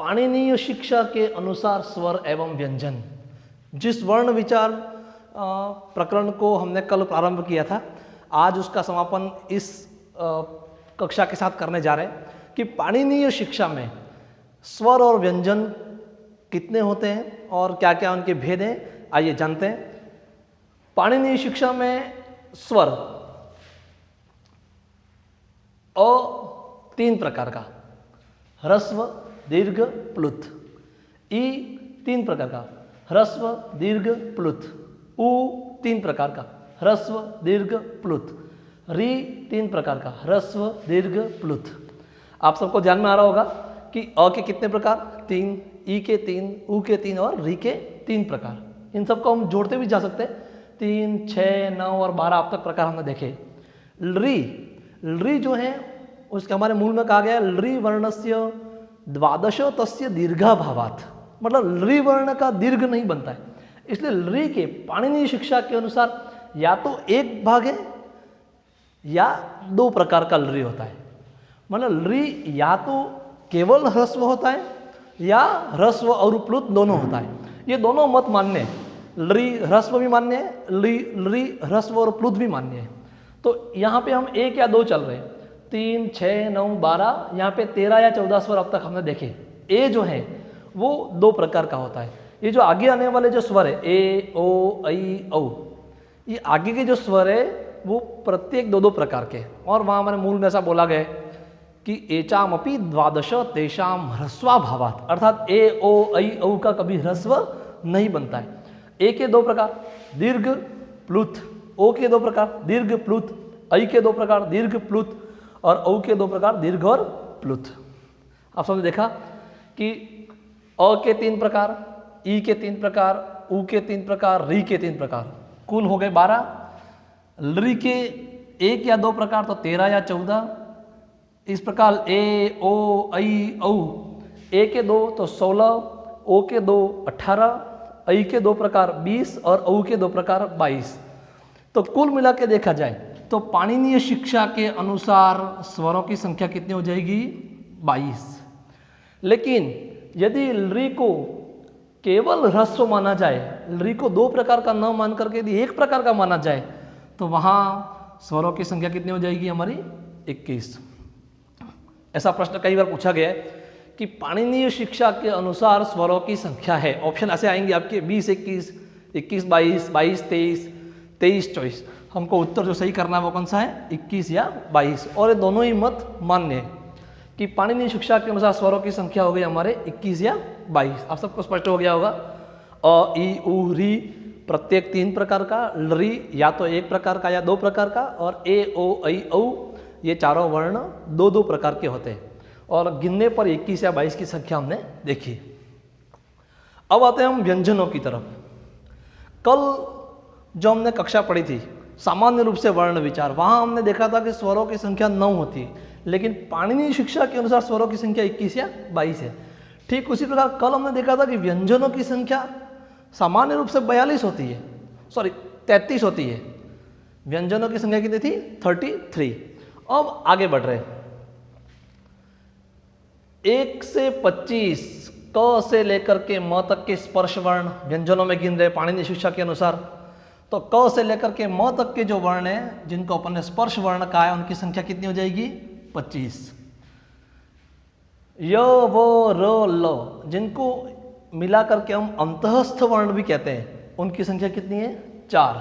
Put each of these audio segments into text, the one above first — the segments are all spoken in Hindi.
पाणिनीय शिक्षा के अनुसार स्वर एवं व्यंजन, जिस वर्ण विचार प्रकरण को हमने कल प्रारंभ किया था, आज उसका समापन इस कक्षा के साथ करने जा रहे हैं कि पाणिनीय शिक्षा में स्वर और व्यंजन कितने होते हैं और क्या क्या उनके भेद हैं। आइए जानते हैं। पाणिनीय शिक्षा में स्वर अ 3 प्रकार का, ह्रस्व दीर्घ प्लुत। ई 3 प्रकार का, ह्रस्व दीर्घ प्लुत। उ 3 प्रकार का, ह्रस्व दीर्घ प्लुत। री 3 प्रकार का, ह्रस्व दीर्घ प्लुत। आप सबको ध्यान में आ रहा होगा कि अ के कितने प्रकार, 3, ई के 3, उ के 3 और री के 3 प्रकार। इन सबको हम जोड़ते भी जा सकते हैं, 3, 6, 9 और 12 अब तक प्रकार हमने देखे। री जो है उसके हमारे मूल में कहा गया है लृ वर्णस्य द्वादश तस्य दीर्घाभावात्, मतलब लृ वर्ण का दीर्घ नहीं बनता है, इसलिए लृ के पाणिनीय शिक्षा के अनुसार या तो एक भाग है या 2 प्रकार का लृ होता है। मतलब लृ या तो केवल ह्रस्व होता है या ह्रस्व और प्लुत दोनों होता है। ये दोनों मत मान्य है, लृ ह्रस्व भी मान्य है, लृ ह्रस्व और प्लुत भी मान्य है। तो यहाँ पे हम 1 या 2 चल रहे हैं, 3, 6, 9, 12, यहाँ पे 13 या 14 स्वर अब तक हमने देखे। ए जो है वो 2 प्रकार का होता है। ये जो आगे आने वाले जो स्वर है ए, ओ, ऐ, औ, ये आगे के जो स्वर है वो प्रत्येक 2-2 प्रकार के, और वहाँ हमारे मूल में ऐसा बोला गया है कि एचाम अपि द्वादश तेषाम ह्रस्वाभावात्, अर्थात ए, ओ, ऐ, औ का कभी ह्रस्व नहीं बनता है। ए के 2 प्रकार दीर्घ प्लुत, ओ के 2 प्रकार दीर्घ प्लुत, ऐ के 2 प्रकार दीर्घ प्लुत और औ के 2 प्रकार दीर्घ और प्लुत। आप सबने देखा कि अ के 3 प्रकार, ई के 3 प्रकार, उ के 3 प्रकार, री के 3 प्रकार, कुल हो गए 12। लृ के 1 या 2 प्रकार तो 13 या 14। इस प्रकार ए, ओ, ऐ, औ, ए के 2 तो 16, ओ के 2 18, ऐ के 2 प्रकार 20 और औ के 2 प्रकार 22। तो कुल मिला के देखा जाए तो पाणिनीय शिक्षा के अनुसार स्वरों की संख्या कितनी हो जाएगी, 22। लेकिन यदि लृ को केवल ह्रस्व माना जाए, लृ को 2 प्रकार का न मान करके यदि 1 प्रकार का माना जाए, तो वहाँ स्वरों की संख्या कितनी हो जाएगी हमारी, 21। ऐसा प्रश्न कई बार पूछा गया है कि पाणिनीय शिक्षा के अनुसार स्वरों की संख्या है, ऑप्शन ऐसे आएंगे आपके 20, 21, 21, 22, 22, 23, 23, 24। हमको उत्तर जो सही करना है वो कौन सा है, 21 या 22। और ये दोनों ही मत मान्य है कि पाणिनीय शिक्षा के अनुसार स्वरों की संख्या हो गई हमारे 21 या 22। आप सबको स्पष्ट हो गया होगा। अ, ई, उ, री प्रत्येक 3 प्रकार का, लृ या तो 1 प्रकार का या 2 प्रकार का, और ए, ओ, ऐ, औ ये चारों वर्ण 2-2 प्रकार के होते हैं। और गिनने पर 21 या 22 की संख्या हमने देखी। अब आते हैं हम व्यंजनों की तरफ। कल जो हमने कक्षा पढ़ी थी सामान्य रूप से वर्ण विचार, वहाँ हमने देखा था कि स्वरों की संख्या 9 होती है, लेकिन पाणिनीय शिक्षा के अनुसार स्वरों की संख्या 21 या 22 है। ठीक उसी प्रकार कल हमने देखा था कि व्यंजनों की संख्या सामान्य रूप से 42 होती है, 33 होती है। व्यंजनों की संख्या कितनी थी, 33। अब आगे बढ़ रहे, 1 से 25 क से लेकर के म तक के स्पर्श वर्ण व्यंजनों में गिन रहे पाणिनीय शिक्षा के अनुसार। तो क से लेकर के म तक के जो वर्ण हैं जिनको अपन ने स्पर्श वर्ण कहा है, उनकी संख्या कितनी हो जाएगी, 25। य, व, र, ल जिनको मिला करके हम अंतःस्थ वर्ण भी कहते हैं, उनकी संख्या कितनी है, 4।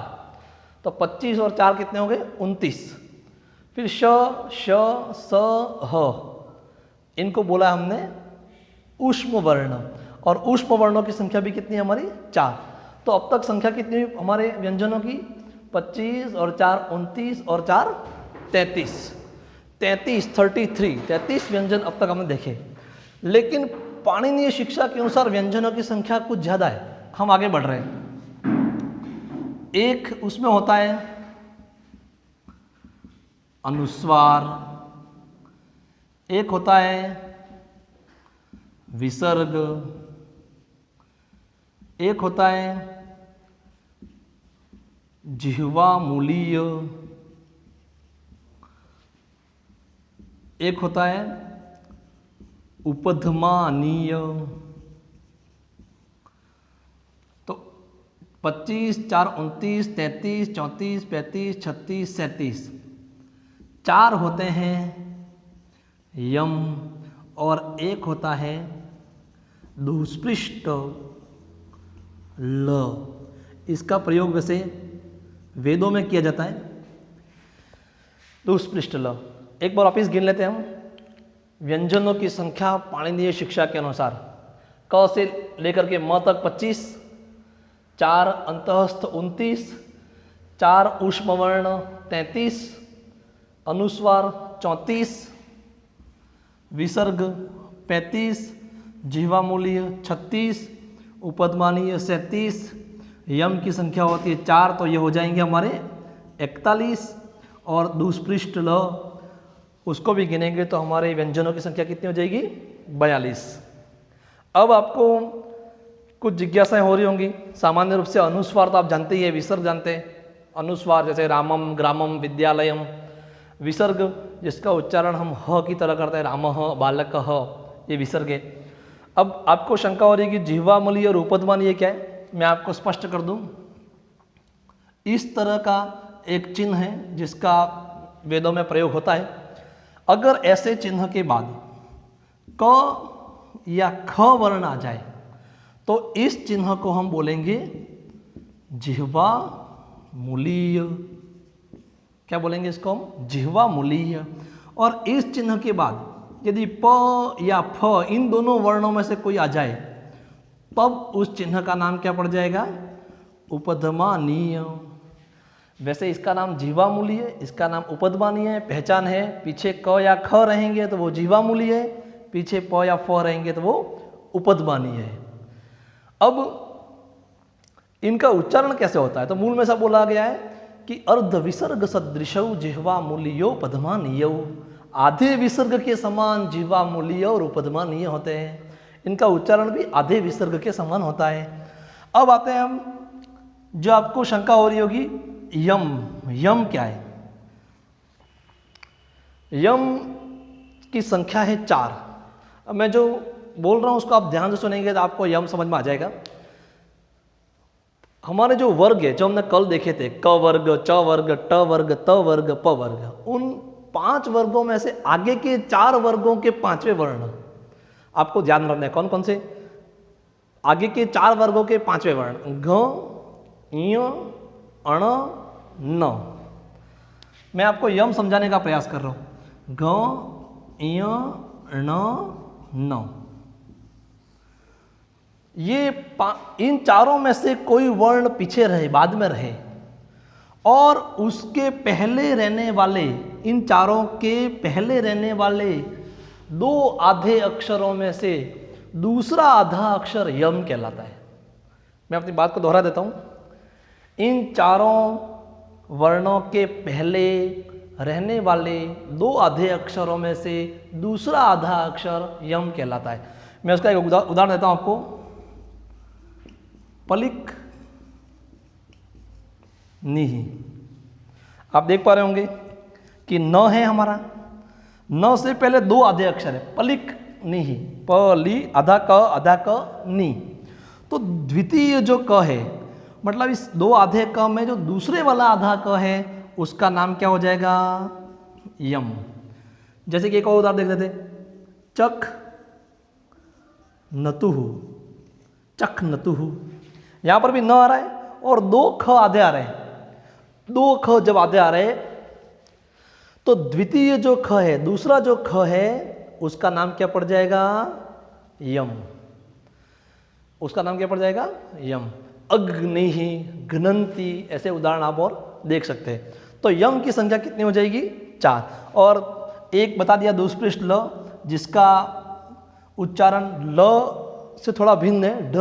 तो 25 और 4 कितने हो गए, 29। फिर श, श, स, ह इनको बोला हमने ऊष्म वर्ण, और ऊष्म वर्णों की संख्या भी कितनी है हमारी, 4। तो अब तक संख्या कितनी हुई हमारे व्यंजनों की, 25 और 4 29 और 4 33। 33 व्यंजन अब तक हमने देखे। लेकिन पाणिनीय शिक्षा के अनुसार व्यंजनों की संख्या कुछ ज़्यादा है। हम आगे बढ़ रहे हैं। एक उसमें होता है अनुस्वार, एक होता है विसर्ग, एक होता है जिह्वा मूलीय, एक होता है उपधमानीय। तो 25, 4, 29, 33, 34, 35, 36, 37 4 होते हैं यम और एक होता है दुष्पृष्ट ल। इसका प्रयोग वैसे वेदों में किया जाता है, दुष्पृष्ट ल। एक बार वापिस गिन लेते हैं हम। व्यंजनों की संख्या पाणिनीय शिक्षा के अनुसार क से लेकर के म तक 25, 4 अंतःस्थ 29, 4 ऊष्मवर्ण 33, अनुस्वार 34, विसर्ग 35, जिह्वामूलीय 36, उपधमानीय 37, यम की संख्या होती है 4, तो ये हो जाएंगे हमारे 41, और दुष्पृष्ट ल उसको भी गिनेंगे तो हमारे व्यंजनों की संख्या कितनी हो जाएगी 42। अब आपको कुछ जिज्ञासाएं हो रही होंगी। सामान्य रूप से अनुस्वार तो आप जानते ही है, विसर्ग जानते हैं। अनुस्वार जैसे रामम, ग्रामम, विद्यालयम। विसर्ग जिसका उच्चारण हम ह की तरह करते हैं, रामः, बालकः, ये विसर्ग है। अब आपको शंका हो रही है कि जिह्वामूलीय और उपधमानीय क्या है। मैं आपको स्पष्ट कर दूं, इस तरह का एक चिन्ह है जिसका वेदों में प्रयोग होता है। अगर ऐसे चिन्ह के बाद क या ख वर्ण आ जाए तो इस चिन्ह को हम बोलेंगे जिह्वामूलीय। क्या बोलेंगे इसको हम? जिह्वामूलीय। और इस चिन्ह के बाद यदि प या फ इन दोनों वर्णों में से कोई आ जाए तब उस चिन्ह का नाम क्या पड़ जाएगा? उपधमानीय। वैसे इसका नाम जिह्वामूलीय है, इसका नाम उपधमानीय है। पहचान है, पीछे क या ख रहेंगे तो वो जिह्वामूलीय है, पीछे प या फ रहेंगे तो वो उपधमानीय है। अब इनका उच्चारण कैसे होता है? तो मूल में सब बोला गया है कि अर्ध विसर्ग सदृशौ जिह्वामूलीयो उपधमानीय। आधे विसर्ग के समान जिह्वामूलीय और उपधमानीय होते हैं। इनका उच्चारण भी आधे विसर्ग के समान होता है। अब आते हैं हम, जो आपको शंका हो रही होगी, यम। यम क्या है? यम की संख्या है 4। अब मैं जो बोल रहा हूं उसको आप ध्यान से सुनेंगे तो आपको यम समझ में आ जाएगा। हमारे जो वर्ग है, जो हमने कल देखे थे, क वर्ग, च वर्ग, ट वर्ग, त वर्ग, प वर्ग, उन 5 वर्गों में से आगे के 4 वर्गों के 5वें वर्ण आपको ध्यान रखना है। कौन कौन से? आगे के 4 वर्गों के 5वें वर्ण घ, ञ, अण, न। मैं आपको यम समझाने का प्रयास कर रहा हूं। घ, ञ, ण, न। ये इन चारों में से कोई वर्ण पीछे रहे, बाद में रहे, और उसके पहले रहने वाले, इन चारों के पहले रहने वाले 2 आधे अक्षरों में से दूसरा आधा अक्षर यम कहलाता है। मैं अपनी बात को दोहरा देता हूं। इन चारों वर्णों के पहले रहने वाले 2 आधे अक्षरों में से दूसरा आधा अक्षर यम कहलाता है। मैं उसका एक उदाहरण देता हूं आपको। पलिक निहि। आप देख पा रहे होंगे कि न है हमारा, न से पहले 2 आधे अक्षर है, पलिक निहि, प ली आधा क नी। तो द्वितीय जो क है, मतलब इस 2 आधे क में जो दूसरे वाला आधा क है उसका नाम क्या हो जाएगा? यम। जैसे कि एक और उदाहरण देख लेते, चख नतुहु, चख नतुहु। यहां पर भी न आ रहा है और 2 ख आधे आ रहे हैं। 2 ख जब आधे आ रहे हैं तो द्वितीय जो ख है, दूसरा जो ख है, उसका नाम क्या पड़ जाएगा? यम। उसका नाम क्या पड़ जाएगा? यम। अग्निहि, घ्नन्ति, ऐसे उदाहरण आप और देख सकते हैं। तो यम की संख्या कितनी हो जाएगी? 4। और एक बता दिया दुष्पृष्ट ल, जिसका उच्चारण ल से थोड़ा भिन्न है, ढ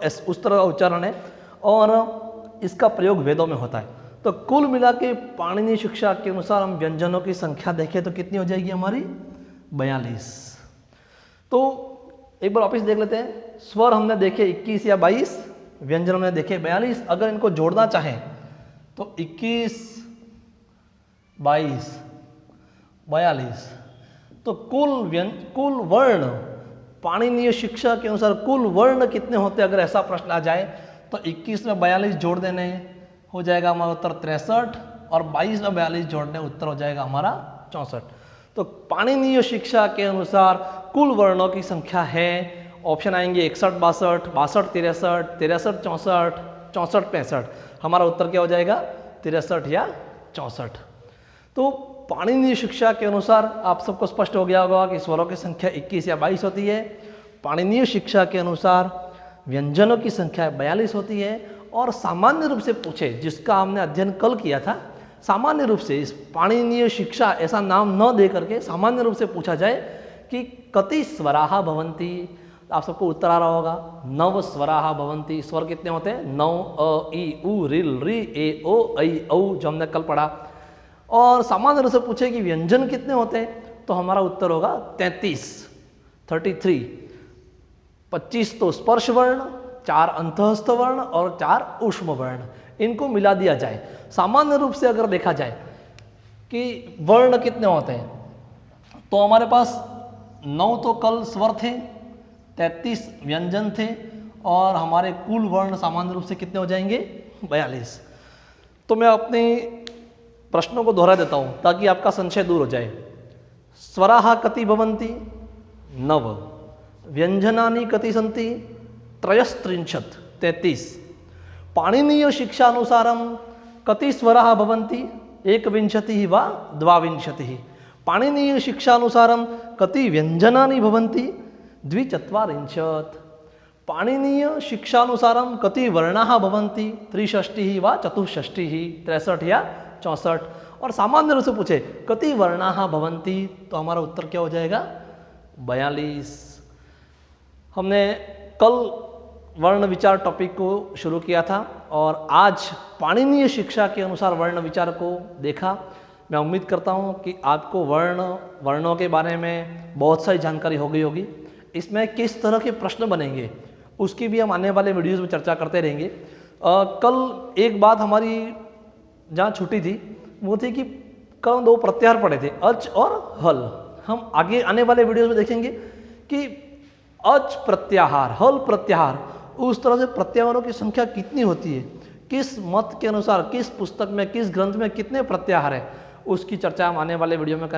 एस, उस तरह का उच्चारण है, और इसका प्रयोग वेदों में होता है। तो कुल मिला के पाणिनीय शिक्षा के अनुसार हम व्यंजनों की संख्या देखें तो कितनी हो जाएगी हमारी? 42। तो एक बार वापिस देख लेते हैं। स्वर हमने देखे 21 या 22, व्यंजन हमने देखे 42। अगर इनको जोड़ना चाहें तो 21, 22, 42, तो कुल वर्ण पाणिनीय शिक्षा के अनुसार कुल वर्ण कितने होते हैं, अगर ऐसा प्रश्न आ जाए तो 21 में 42 जोड़ देने हो जाएगा हमारा उत्तर 63, और 22 में 42 जोड़ने उत्तर हो जाएगा हमारा 64। तो पाणिनीय शिक्षा के अनुसार कुल वर्णों की संख्या है, ऑप्शन आएंगे 61 62, 62 63, 63 64, 64 65। हमारा उत्तर क्या हो जाएगा 63 या 64। तो पाणिनीय शिक्षा के अनुसार आप सबको स्पष्ट हो गया होगा कि स्वरों की संख्या 21 या 22 होती है। पाणिनीय शिक्षा के अनुसार व्यंजनों की संख्या 42 होती है। और सामान्य रूप से पूछे, जिसका हमने अध्ययन कल किया था, सामान्य रूप से इस पाणिनीय शिक्षा ऐसा नाम न दे करके सामान्य रूप से पूछा जाए कि कति स्वराः भवन्ति, आप सबको उत्तर आ रहा होगा 9 स्वराः भवन्ति। स्वर कितने होते हैं 9, अ ई उ रिल री ए ओ ऐ औ, जो हमने कल पढ़ा। और सामान्य रूप से पूछे कि व्यंजन कितने होते हैं, तो हमारा उत्तर होगा 33 33। 25 तो स्पर्श वर्ण, 4 अंतःस्थ वर्ण और 4 ऊष्म वर्ण, इनको मिला दिया जाए। सामान्य रूप से अगर देखा जाए कि वर्ण कितने होते हैं, तो हमारे पास 9 तो कल स्वर थे, 33 व्यंजन थे, और हमारे कुल वर्ण सामान्य रूप से कितने हो जाएंगे 42। तो मैं अपने प्रश्नों को दोहरा देता हूँ ताकि आपका संशय दूर हो जाए। स्वराः कति भवन्ति 9, व्यंजनानि कति सन्ति 33 33। पाणिनीय शिक्षानुसारं कति स्वराः भवन्ति 21 वा 22। पाणिनीय शिक्षानुसारं कति व्यंजनानि भवन्ति 42। पाणिनीय शिक्षानुसारं कति वर्णाः भवन्ति 63 वा 64, 63 या 64। और सामान्य रूप से पूछे कति वर्णाः भवन्ति, तो हमारा उत्तर क्या हो जाएगा 42। हमने कल वर्ण विचार टॉपिक को शुरू किया था और आज पाणिनीय शिक्षा के अनुसार वर्ण विचार को देखा। मैं उम्मीद करता हूँ कि आपको वर्णों के बारे में बहुत सारी जानकारी हो गई होगी। इसमें किस तरह के प्रश्न बनेंगे उसकी भी हम आने वाले वीडियोज़ में चर्चा करते रहेंगे। कल एक बात हमारी जहाँ छुट्टी थी वो थी कि कल हम 2 प्रत्याहार पढ़े थे, अच और हल। हम आगे आने वाले वीडियोज़ में देखेंगे कि अच प्रत्याहार, हल प्रत्याहार, उस तरह से प्रत्याहारों की संख्या कितनी होती है, किस मत के अनुसार, किस पुस्तक में, किस ग्रंथ में कितने प्रत्याहार है, उसकी चर्चा हम आने वाले वीडियो में करेंगे।